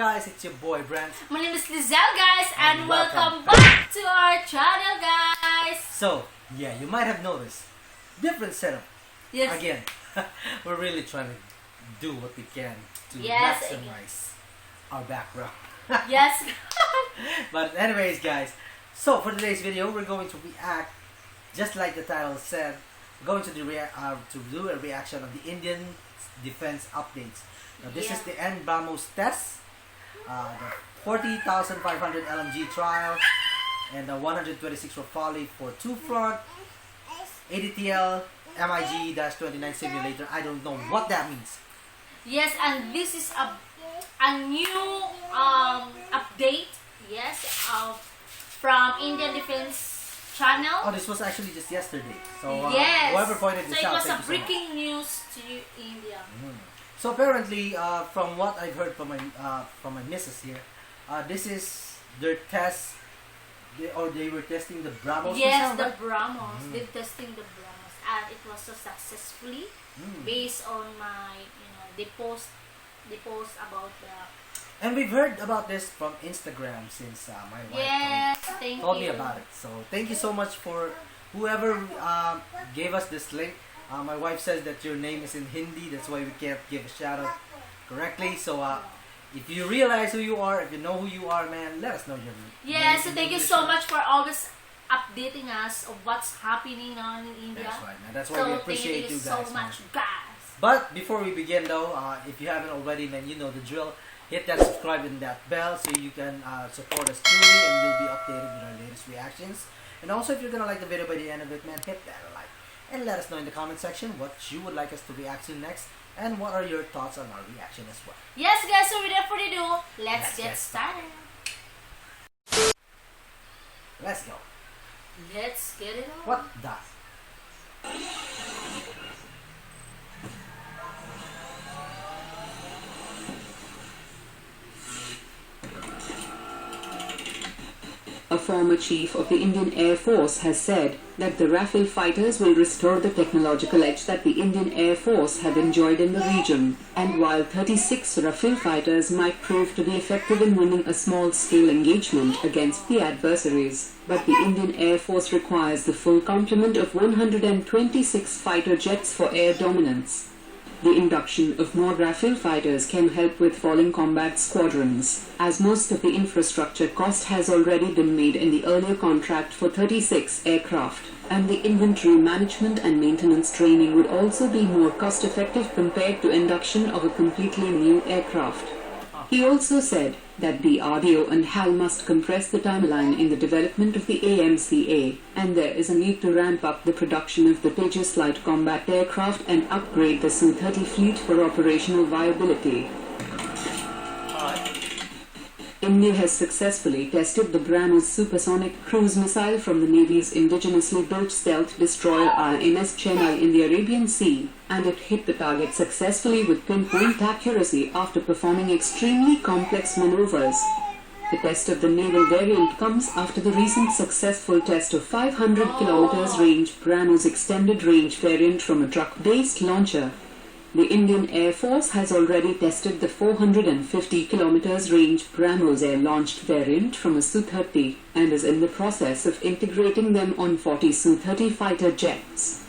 guys, it's your boy Brent. My name is Lizelle, guys, and welcome back to our channel, guys. So, yeah, you might have noticed, different setup. Yes. Again, we're really trying to do what we can to maximize our background. Yes. But anyways, guys, so for today's video, we're going to react, just like the title said, we're going to do a reaction of the Indian defense updates. Now, this is the Brahmos test, the 40,500 LMG trial, and the 126 Rafale for two-front ADTL MiG-29 simulator. I don't know what that means. Yes, and this is a new update. Yes, from Indian Defense Channel. Oh, this was actually just yesterday. So yes. Whoever pointed this out, so it was a breaking news to India. So apparently, from what I've heard from my missus here, this is their test. They were testing the Brahmos. Yes, the Brahmos. They're testing the Brahmos, and it was so successfully based on my, they post about the. And we've heard about this from Instagram since my wife told me about it. So thank you so much for whoever gave us this link. My wife says that your name is in Hindi, that's why we can't give a shout out correctly. So if you realize who you are, if you know who you are, man, let us know your name. Yeah, so thank you so much for always updating us of what's happening on in India. That's right, man. That's why we appreciate you guys. So much, guys. But before we begin though, if you haven't already, then you know the drill. Hit that subscribe and that bell so you can support us truly, and you'll be updated with our latest reactions. And also, if you're gonna like the video by the end of it, man, hit that like. And let us know in the comment section what you would like us to react to next, and what are your thoughts on our reaction as well. Yes, guys, so without further ado, let's get started. Let's go. Let's get it on. What the? A former chief of the Indian Air Force has said that the Rafale fighters will restore the technological edge that the Indian Air Force had enjoyed in the region, and while 36 Rafale fighters might prove to be effective in winning a small-scale engagement against the adversaries, but the Indian Air Force requires the full complement of 126 fighter jets for air dominance. The induction of more Rafale fighters can help with falling combat squadrons, as most of the infrastructure cost has already been made in the earlier contract for 36 aircraft, and the inventory management and maintenance training would also be more cost-effective compared to induction of a completely new aircraft. He also said that the RDO and HAL must compress the timeline in the development of the AMCA, and there is a need to ramp up the production of the Tejas light combat aircraft and upgrade the Su-30 fleet for operational viability. India has successfully tested the Brahmos supersonic cruise missile from the Navy's indigenously built stealth destroyer INS Chennai in the Arabian Sea, and it hit the target successfully with pinpoint accuracy after performing extremely complex maneuvers. The test of the naval variant comes after the recent successful test of 500 km range Brahmos extended range variant from a truck-based launcher. The Indian Air Force has already tested the 450 km range Brahmos air-launched variant from a Su-30 and is in the process of integrating them on 40 Su-30 fighter jets.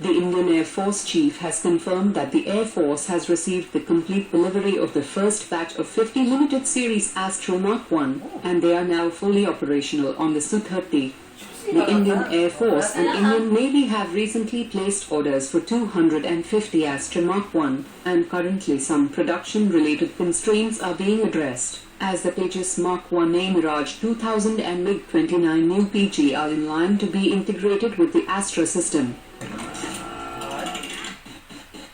The Indian Air Force Chief has confirmed that the Air Force has received the complete delivery of the first batch of 50 limited series Astro Mark 1, and they are now fully operational on the Su-30. The Indian Air Force and Indian Navy have recently placed orders for 250 Astra Mark 1, and currently some production-related constraints are being addressed, as the Tejas Mark 1A Mirage 2000 and MiG-29 new PG are in line to be integrated with the Astra system.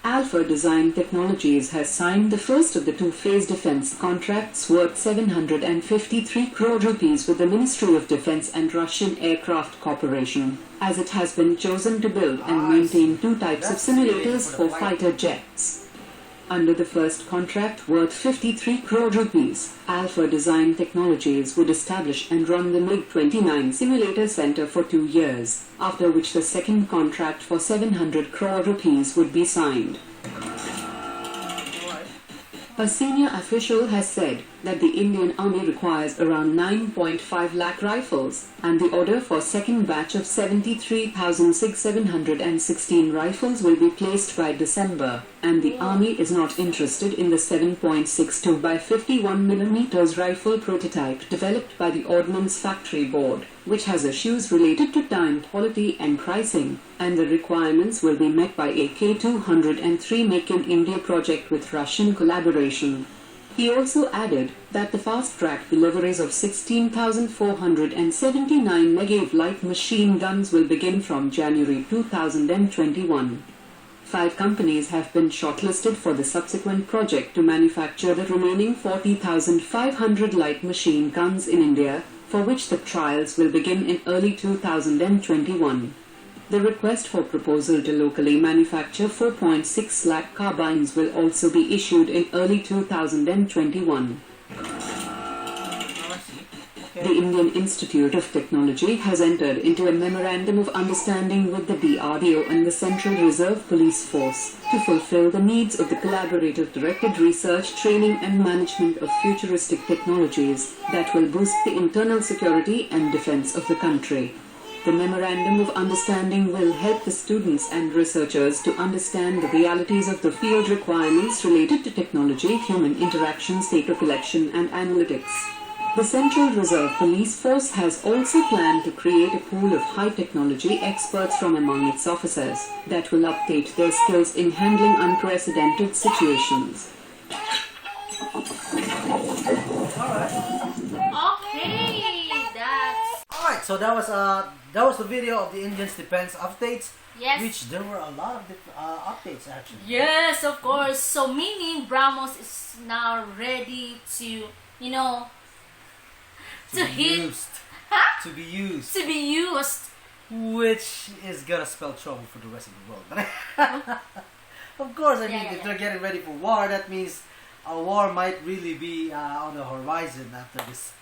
Alpha Design Technologies has signed the first of the two-phase defense contracts worth 753 crore rupees with the Ministry of Defense and Russian Aircraft Corporation, as it has been chosen to build and maintain two types of simulators for fighter jets. Under the first contract worth 53 crore rupees, Alpha Design Technologies would establish and run the MiG-29 Simulator Center for 2 years, after which the second contract for 700 crore rupees would be signed. A senior official has said that the Indian Army requires around 9.5 lakh rifles, and the order for second batch of 73,716 rifles will be placed by December, and the Army is not interested in the 7.62 by 51 mm rifle prototype developed by the Ordnance Factory Board, which has issues related to time, quality and pricing, and the requirements will be met by a K203 Make in India project with Russian collaboration. He also added that the fast-track deliveries of 16,479 Negev light machine guns will begin from January 2021. 5 companies have been shortlisted for the subsequent project to manufacture the remaining 40,500 light machine guns in India, for which the trials will begin in early 2021. The request for proposal to locally manufacture 4.6 lakh carbines will also be issued in early 2021. The Indian Institute of Technology has entered into a memorandum of understanding with the DRDO and the Central Reserve Police Force to fulfill the needs of the collaborative directed research, training and management of futuristic technologies that will boost the internal security and defense of the country. The Memorandum of Understanding will help the students and researchers to understand the realities of the field requirements related to technology, human interaction, data collection and analytics. The Central Reserve Police Force has also planned to create a pool of high-technology experts from among its officers that will update their skills in handling unprecedented situations. Okay, that's... Alright, so that was the video of the Indian's defense updates. Yes. Which there were a lot of updates actually. Yes, of course. So meaning Brahmos is now ready to, you know, to hit, used. huh? To be used. To be used. Which is gonna spell trouble for the rest of the world. But of course, I mean, if they're getting ready for war, that means a war might really be on the horizon after this,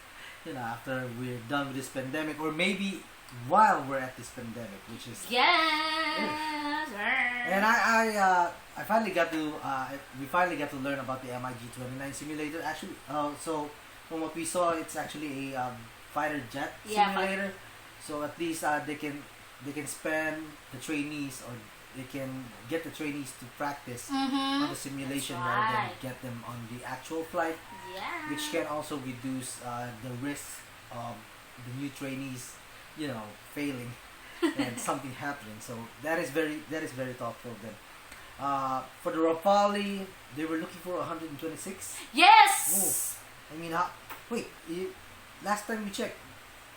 you know, after we're done with this pandemic, or maybe while we're at this pandemic, which is yes. And I finally got to we finally got to learn about the MiG-29 simulator. Actually, so from what we saw, it's actually a fighter jet simulator. So at least they can spend the trainees, or they can get the trainees to practice on the simulation rather than get them on the actual flight, which can also reduce the risk of the new trainees, you know, failing and something happening. So that is very thoughtful of them. For the Rafale, they were looking for 126. Yes. Oh, I mean, last time we checked,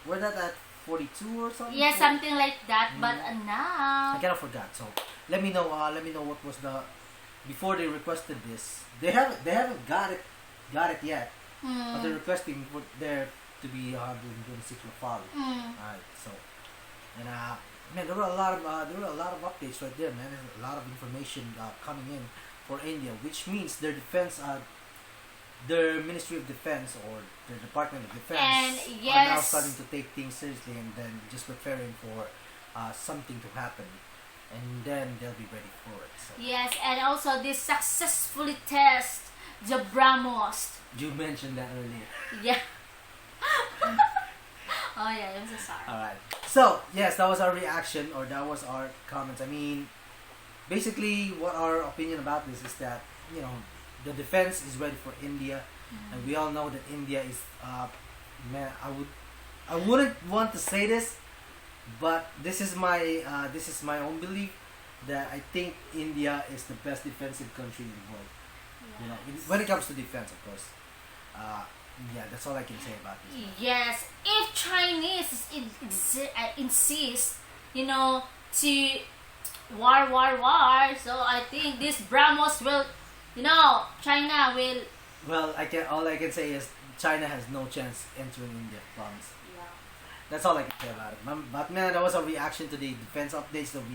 were that at 42 or something? Yeah, something like that. But now I kind of forgot. So let me know. What was the before they requested this. They haven't got it yet. But they're requesting for there to be 126 Rafale. Alright, so and man, there were a lot of updates right there, man. There's a lot of information coming in for India, which means their defense, their Ministry of Defense or their Department of Defense are now starting to take things seriously and then just preparing for something to happen, and then they'll be ready for it. So. Yes, and also they successfully test the Brahmos. You mentioned that earlier. Yeah. Oh yeah, I'm so sorry. Alright. So, yes, that was our reaction, or that was our comments. I mean, basically what our opinion about this is that, you know, the defense is ready for India, and we all know that India is man, I wouldn't want to say this, but this is my own belief, that I think India is the best defensive country in the world. You know, when it comes to defense, of course. Yeah, that's all I can say about this. Yes, if Chinese insist, you know, to war, so I think this Brahmos will, you know, China will. Well, all I can say is China has no chance entering India. Promise. Yeah. That's all I can say about it. But man, that was our reaction to the defense updates that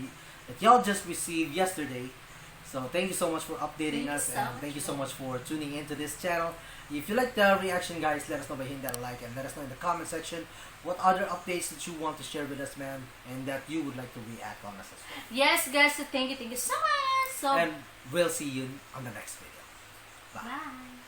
y'all just received yesterday. So thank you so much for updating us, and thank you so much for tuning into this channel. If you like the reaction, guys, let us know by hitting that like, and let us know in the comment section what other updates that you want to share with us, man, and that you would like to react on us as well. Yes, guys, so thank you so much. So, and we'll see you on the next video. Bye. Bye.